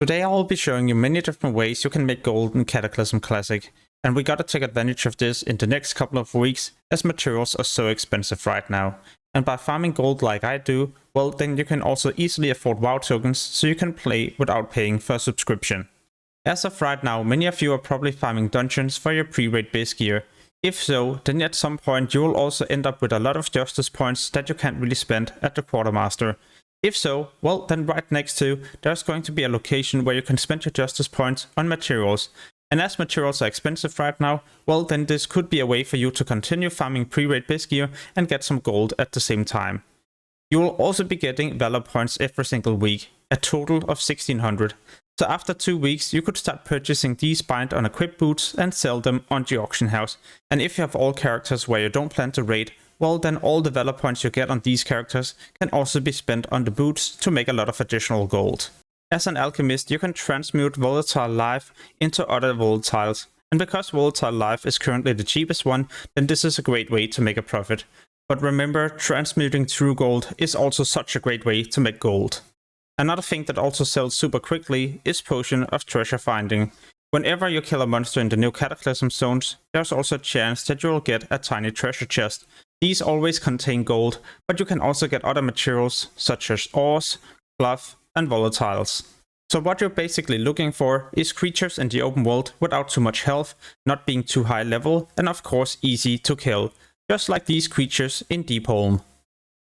Today I will be showing you many different ways you can make gold in Cataclysm Classic, and we gotta take advantage of this in the next couple of weeks as materials are so expensive right now. And by farming gold like I do, well then you can also easily afford WoW tokens so you can play without paying for a subscription. As of right now, many of you are probably farming dungeons for your pre-raid base gear. If so, then at some point you will also end up with a lot of justice points that you can't really spend at the quartermaster. If so, well then right next to there's going to be a location where you can spend your justice points on materials. And as materials are expensive right now, well then this could be a way for you to continue farming pre-raid base gear and get some gold at the same time. You will also be getting valor points every single week, a total of 1600. So after 2 weeks you could start purchasing these bind on equip boots and sell them on the auction house. And if you have all characters where you don't plan to raid, well then all the valor points you get on these characters can also be spent on the boots to make a lot of additional gold. As an alchemist you can transmute volatile life into other volatiles, and because volatile life is currently the cheapest one, then this is a great way to make a profit. But remember, transmuting true gold is also such a great way to make gold. Another thing that also sells super quickly is Potion of Treasure Finding. Whenever you kill a monster in the new Cataclysm zones, there's also a chance that you will get a tiny treasure chest. These always contain gold, but you can also get other materials such as ores, cloth and volatiles. So what you're basically looking for is creatures in the open world without too much health, not being too high level, and of course easy to kill, just like these creatures in Deepholm.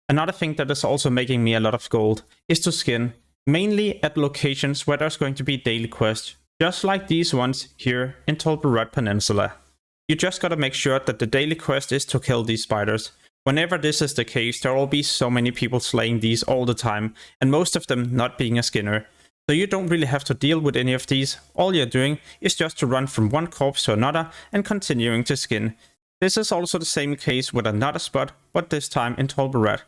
Another thing that is also making me a lot of gold is to skin, mainly at locations where there's going to be daily quests, just like these ones here in Tolbarad Peninsula. You just gotta make sure that the daily quest is to kill these spiders. Whenever this is the case, there will be so many people slaying these all the time, and most of them not being a skinner. So you don't really have to deal with any of these, all you're doing is just to run from one corpse to another and continuing to skin. This is also the same case with another spot, but this time in Tolbarad.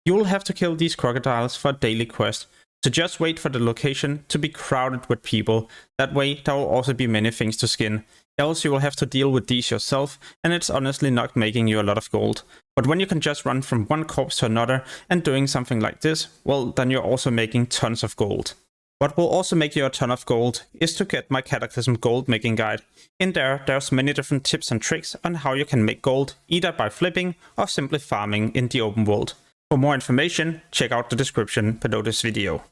You will have to kill these crocodiles for a daily quest, so just wait for the location to be crowded with people, that way there will also be many things to skin. Else you will have to deal with these yourself, and it's honestly not making you a lot of gold. But when you can just run from one corpse to another and doing something like this, well then you're also making tons of gold. What will also make you a ton of gold is to get my Cataclysm gold making guide. In there's many different tips and tricks on how you can make gold, either by flipping or simply farming in the open world. For more information, check out the description below this video.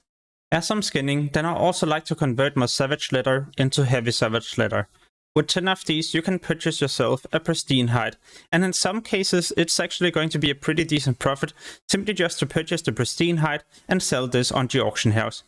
As I'm skinning, then I also like to convert my savage leather into heavy savage leather. With 10 of these you can purchase yourself a pristine hide, and in some cases it's actually going to be a pretty decent profit simply just to purchase the pristine hide and sell this on the auction house.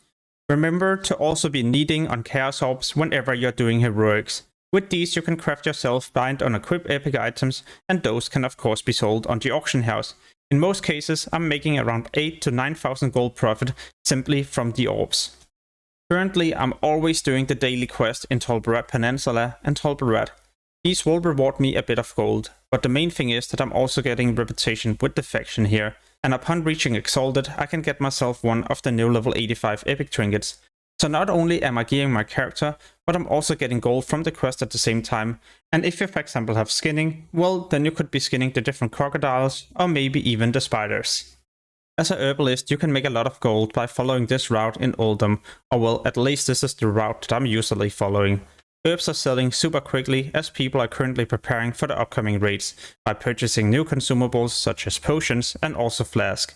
Remember to also be needing on chaos orbs whenever you're doing heroics. With these you can craft yourself bind on equip epic items, and those can of course be sold on the auction house. In most cases I'm making around 8 to 9,000 gold profit simply from the orbs. Currently I'm always doing the daily quest in Tolbarad Peninsula and Tolbarad. These will reward me a bit of gold, but the main thing is that I'm also getting reputation with the faction here, and upon reaching Exalted I can get myself one of the new level 85 epic trinkets. So not only am I gearing my character, but I'm also getting gold from the quest at the same time, and if you for example have skinning, well then you could be skinning the different crocodiles or maybe even the spiders. As a herbalist you can make a lot of gold by following this route in Oldham, or well at least this is the route that I'm usually following. Herbs are selling super quickly as people are currently preparing for the upcoming raids by purchasing new consumables such as potions and also flask.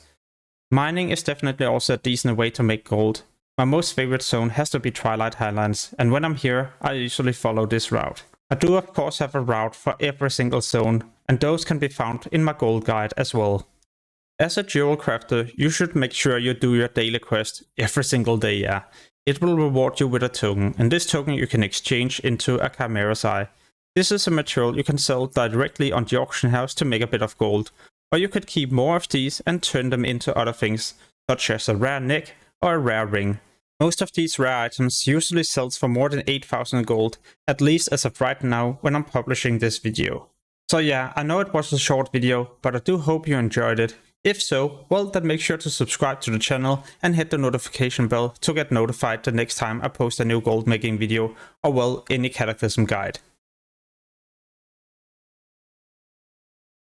Mining is definitely also a decent way to make gold. My most favorite zone has to be Twilight Highlands, and when I'm here I usually follow this route. I do of course have a route for every single zone, and those can be found in my gold guide as well. As a jewel crafter, you should make sure you do your daily quest every single day, yeah. It will reward you with a token, and this token you can exchange into a Chimera's Eye. This is a material you can sell directly on the auction house to make a bit of gold, or you could keep more of these and turn them into other things, such as a rare neck or a rare ring. Most of these rare items usually sells for more than 8,000 gold, at least as of right now when I'm publishing this video. So yeah, I know it was a short video, but I do hope you enjoyed it. If so, well then make sure to subscribe to the channel and hit the notification bell to get notified the next time I post a new gold making video, or well any Cataclysm guide.